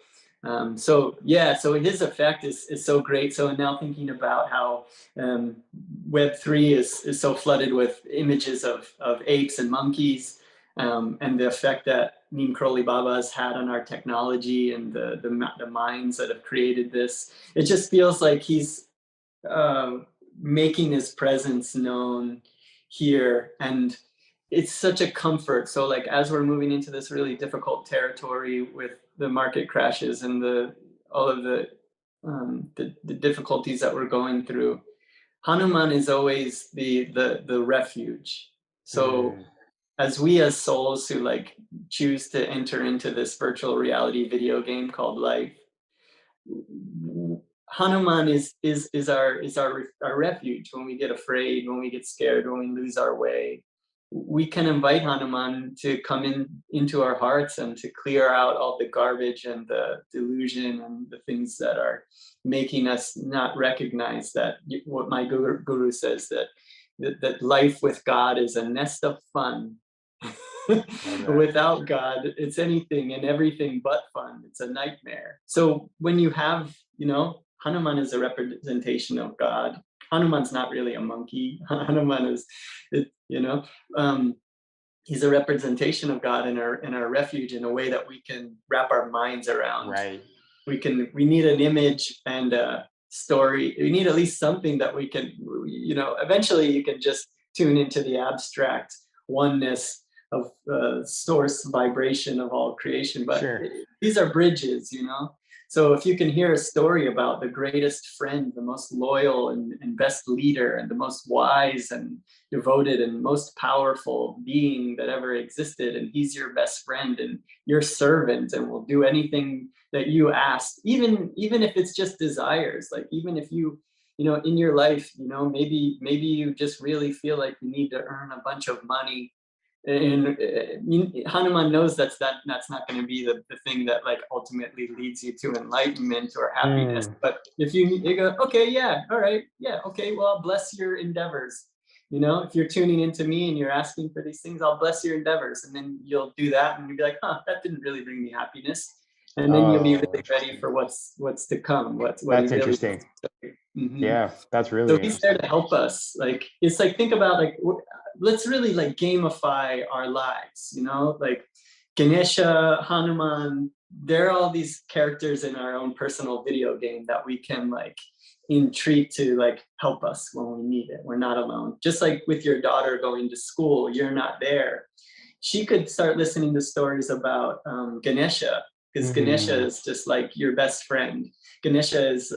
So yeah, so his effect is so great. So now thinking about how Web3 is so flooded with images of apes and monkeys, and the effect that Neem Karoli Baba has had on our technology and the minds that have created this. It just feels like he's uh, making his presence known here, and it's such a comfort. So like as we're moving into this really difficult territory with the market crashes and all of the difficulties that we're going through, Hanuman is always the refuge. So Mm, as we as souls who like choose to enter into this virtual reality video game called life, Hanuman is our refuge when we get afraid, when we get scared, when we lose our way. We can invite Hanuman to come into our hearts and to clear out all the garbage and the delusion and the things that are making us not recognize that what my guru says, that life with God is a nest of fun. love that. Without God, it's anything and everything but fun. It's a nightmare. So when you have, Hanuman is a representation of God. Hanuman's not really a monkey. Hanuman is, it, you know, um, he's a representation of God in our refuge in a way that we can wrap our minds around. Right. We need an image and a story. We need at least something that we can, eventually you can just tune into the abstract oneness of source vibration of all creation. But Sure. these are bridges. So if you can hear a story about the greatest friend, the most loyal and best leader, and the most wise and devoted and most powerful being that ever existed, and he's your best friend and your servant and will do anything that you ask, even if it's just desires, like even if in your life, maybe you just really feel like you need to earn a bunch of money, and Hanuman knows that's not going to be the thing that like ultimately leads you to enlightenment or happiness. Mm, But if you go, okay, yeah, all right, yeah, okay, well, I'll bless your endeavors. If you're tuning into me and you're asking for these things, I'll bless your endeavors, and then you'll do that, and you'll be like, huh, that didn't really bring me happiness, and then you'll be oh, really ready interesting. for what's to come, what he That's really interesting. wants to do. Mhm. Yeah, that's So really he's there interesting. to help us. Like, it's like, think about like, let's really like gamify our lives, like Ganesha, Hanuman, they're all these characters in our own personal video game that we can like entreat to like help us when we need it. We're not alone. Just like with your daughter going to school, you're not there. She could start listening to stories about Ganesha, because Ganesha Mm, is just like your best friend. Ganesha is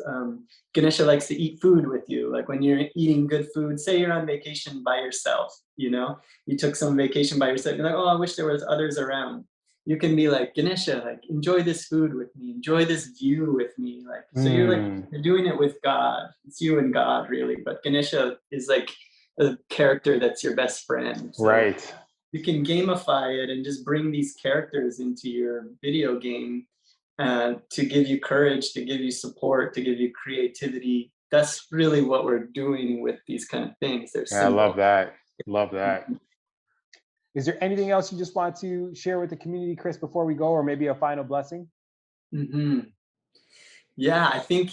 Ganesha likes to eat food with you. Like when you're eating good food, say you're on vacation by yourself, you took some vacation by yourself. You're like, oh, I wish there was others around. You can be like, Ganesha, like enjoy this food with me, enjoy this view with me. Like, so mm, you're doing it with God. It's you and God really, but Ganesha is like a character that's your best friend. So right. you can gamify it and just bring these characters into your video game to give you courage, to give you support, to give you creativity. That's really what we're doing with these kind of things. They're Yeah, I love simple. that. Love that. Mhm. Is there anything else you just want to share with the community, Chris, before we go, or maybe a final blessing? Mhm. Yeah, I think,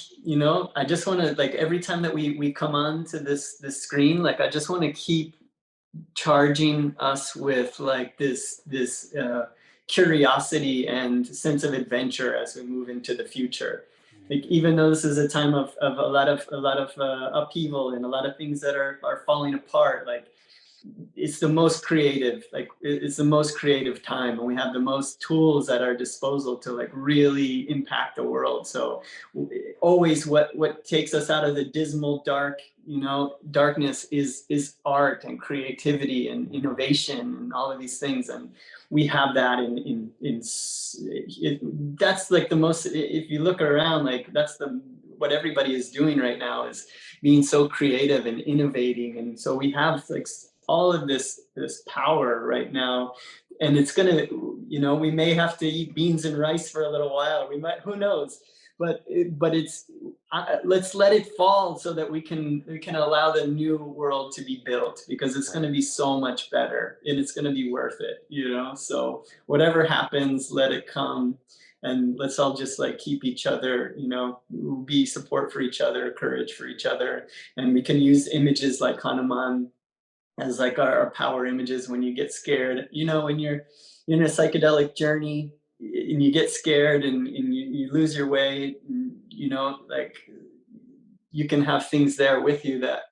I just want to like every time that we come on to this screen, like I just want to keep charging us with like this curiosity and sense of adventure as we move into the future. Like even though this is a time of a lot of upheaval and a lot of things that are falling apart, like it's the most creative, like it's the most creative time, and we have the most tools at our disposal to like really impact the world. So always what takes us out of the dismal darkness is art and creativity and Mm, innovation and all of these things, and we have that that's like the most, if you look around, like that's the what everybody is doing right now is being so creative and innovating, and so we have like all of this power right now, and it's gonna, we may have to eat beans and rice for a little while, we might, who knows, but it's let's let it fall so that we can allow the new world to be built, because it's going right. to be so much better and it's going to be worth it. So whatever happens, let it come, and let's all just like keep each other, be support for each other, courage for each other, and we can use images like Hanuman as like our power images when you get scared. When you're in a psychedelic journey and you get scared and you lose your way, like you can have things there with you that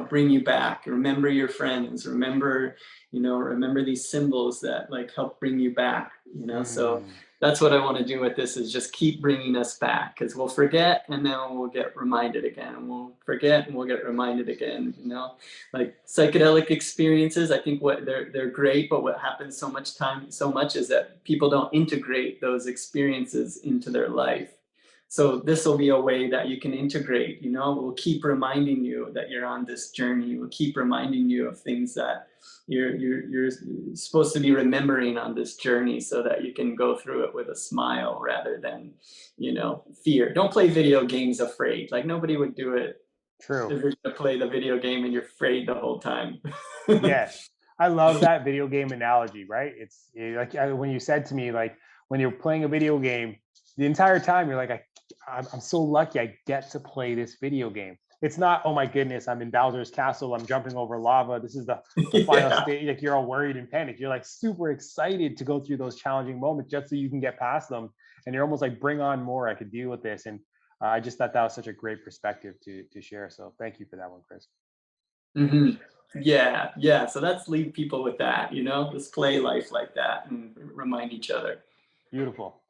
bring you back. Remember your friends. Remember these symbols that like help bring you back. So Mm, that's what I want to do with this, is just keep bringing us back, because we'll forget and then we'll get reminded again, and we'll forget and we'll get reminded again. Like psychedelic experiences, I think what they're great, but what happens so much is that people don't integrate those experiences into their life. So this will be a way that you can integrate. We'll keep reminding you that you're on this journey. We'll keep reminding you of things that you're supposed to be remembering on this journey, so that you can go through it with a smile rather than, fear. Don't play video games afraid. Like nobody would do it true. if you're gonna play the video game and you're afraid the whole time. Yes. I love that video game analogy, right? It's like when you said to me, like when you're playing a video game, the entire time you're like, I'm so lucky I get to play this video game. It's not, oh my goodness, I'm in Bowser's castle, I'm jumping over lava. This is the final Yeah. stage. Like you're all worried and panicked. You're like super excited to go through those challenging moments just so you can get past them. And you're almost like, bring on more. I could deal with this. And I just thought that was such a great perspective to share. So thank you for that one, Chris. Hmm. Yeah, yeah. So let's leave people with that, just play life like that and remind each other. Beautiful.